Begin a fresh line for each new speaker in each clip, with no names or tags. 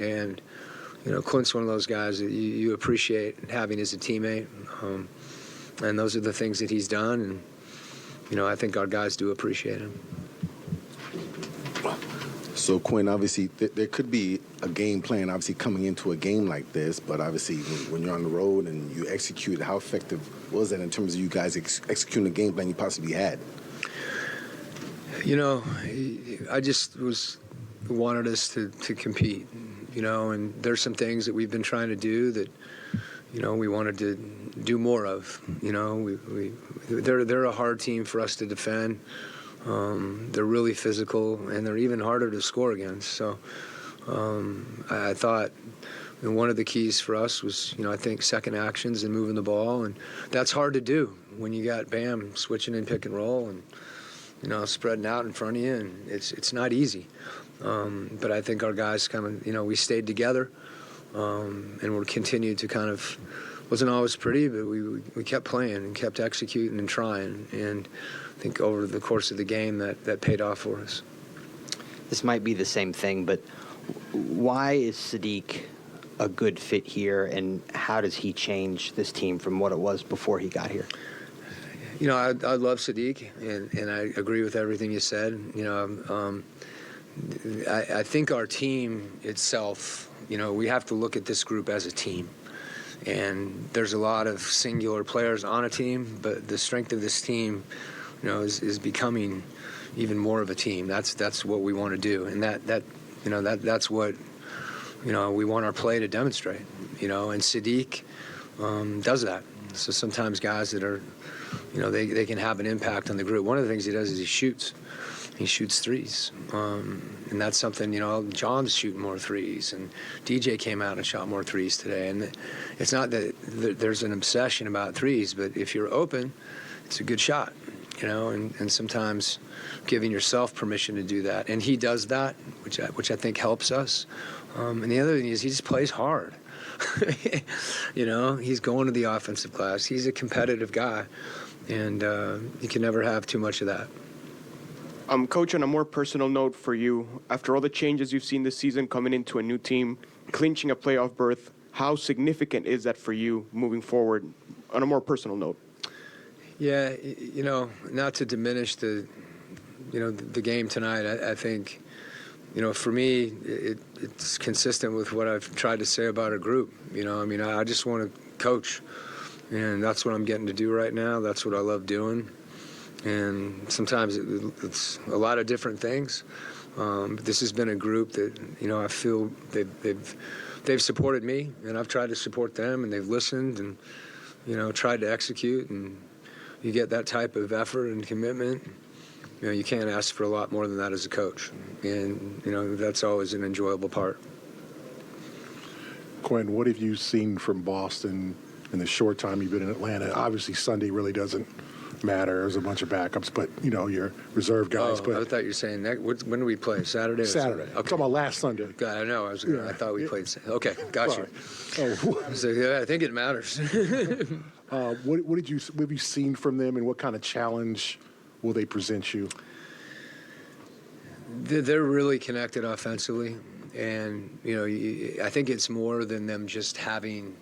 And, Quint's one of those guys that you appreciate having as a teammate. And those are the things that he's done. And, I think our guys do appreciate him.
So, Quin, obviously, there could be a game plan, obviously, coming into a game like this, but obviously, when you're on the road and you execute, how effective was that in terms of you guys executing the game plan you possibly had?
I just wanted us to compete, and there's some things that we've been trying to do that, we wanted to do more of. They're a hard team for us to defend. They're really physical, and they're even harder to score against. So I thought one of the keys for us was, I think, second actions and moving the ball. And that's hard to do when you got Bam switching in pick and roll and, spreading out in front of you. And it's not easy. But I think our guys we stayed together and we'll continue to wasn't always pretty, but we kept playing and kept executing and trying. And I think over the course of the game that paid off for us.
This might be the same thing, but why is Sadiq a good fit here, and how does he change this team from what it was before he got here?
I love Sadiq, and I agree with everything you said. I think our team itself, we have to look at this group as a team. And there's a lot of singular players on a team, but the strength of this team, is becoming even more of a team. That's what we want to do, and that's what we want our play to demonstrate. And Sadiq does that. So sometimes guys that are, they can have an impact on the group. One of the things he does is he shoots. He shoots threes, and that's something, John's shooting more threes, and DJ came out and shot more threes today. And it's not that there's an obsession about threes, but if you're open, it's a good shot, and sometimes giving yourself permission to do that. And he does that, which I think helps us. And the other thing is he just plays hard. He's going to the offensive glass. He's a competitive guy, and you can never have too much of that.
Coach, on a more personal note for you, after all the changes you've seen this season coming into a new team, clinching a playoff berth, how significant is that for you moving forward on a more personal note?
Yeah, not to diminish the game tonight, I think, for me, it's consistent with what I've tried to say about our group. I just want to coach, and that's what I'm getting to do right now. That's what I love doing. And sometimes it's a lot of different things. But this has been a group that, I feel they've supported me, and I've tried to support them, and they've listened and, tried to execute. And you get that type of effort and commitment, you can't ask for a lot more than that as a coach. And, that's always an enjoyable part.
Quin, what have you seen from Boston in the short time you've been in Atlanta? Obviously, Sunday really doesn't matter. There's a bunch of backups, but your reserve guys.
But I thought you were saying when do we play? Saturday?
Saturday.
Okay.
I'm talking about last Sunday.
God, I know. I thought we played. Okay, got you.
Oh.
So, yeah, I think it matters.
What have you seen from them, and what kind of challenge will they present you?
They're really connected offensively, and I think it's more than them just having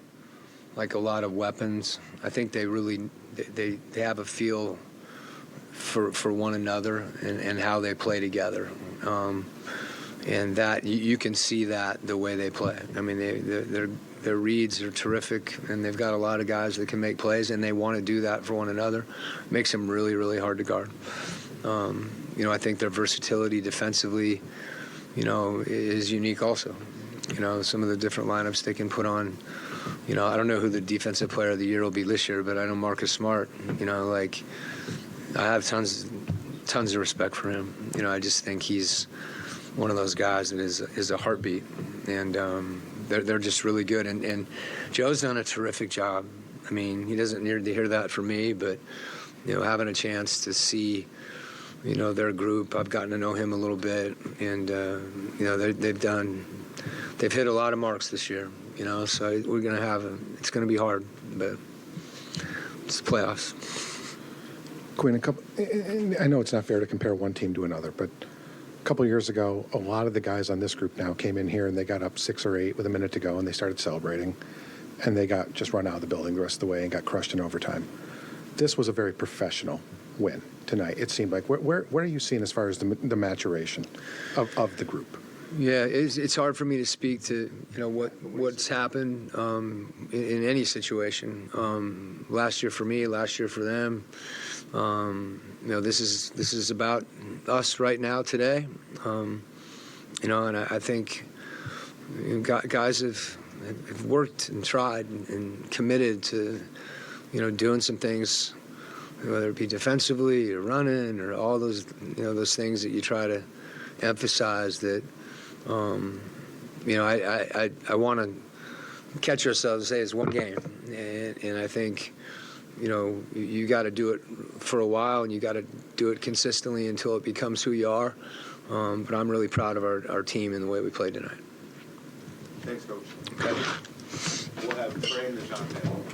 like a lot of weapons. I think they really they have a feel for one another and how they play together, and that you can see that the way they play. I mean, their reads are terrific, and they've got a lot of guys that can make plays, and they want to do that for one another. Makes them really, really hard to guard. I think their versatility defensively, is unique also. Some of the different lineups they can put on. I don't know who the defensive player of the year will be this year, but I know Marcus Smart. I have tons of respect for him. I just think he's one of those guys that is a heartbeat, and they're just really good. And Joe's done a terrific job. I mean, he doesn't need to hear that from me, but having a chance to see their group, I've gotten to know him a little bit, and they've hit a lot of marks this year. So we're going to it's going to be hard, but it's the playoffs.
Quin, I know it's not fair to compare one team to another, but a couple years ago, a lot of the guys on this group now came in here and they got up 6 or 8 with a minute to go and they started celebrating, and they got just run out of the building the rest of the way and got crushed in overtime. This was a very professional win tonight. It seemed like. Where are you seeing as far as the maturation of the group?
Yeah, it's hard for me to speak to what's happened in any situation. Last year for me, last year for them. This is about us right now today. And I think guys have worked and tried and committed to doing some things, whether it be defensively or running or all those those things that you try to emphasize that. I want to catch ourselves and say it's one game, and I think you got to do it for a while, and you got to do it consistently until it becomes who you are. But I'm really proud of our team and the way we played tonight.
Thanks, Coach.
Okay.
We'll have Trey and DeJounte.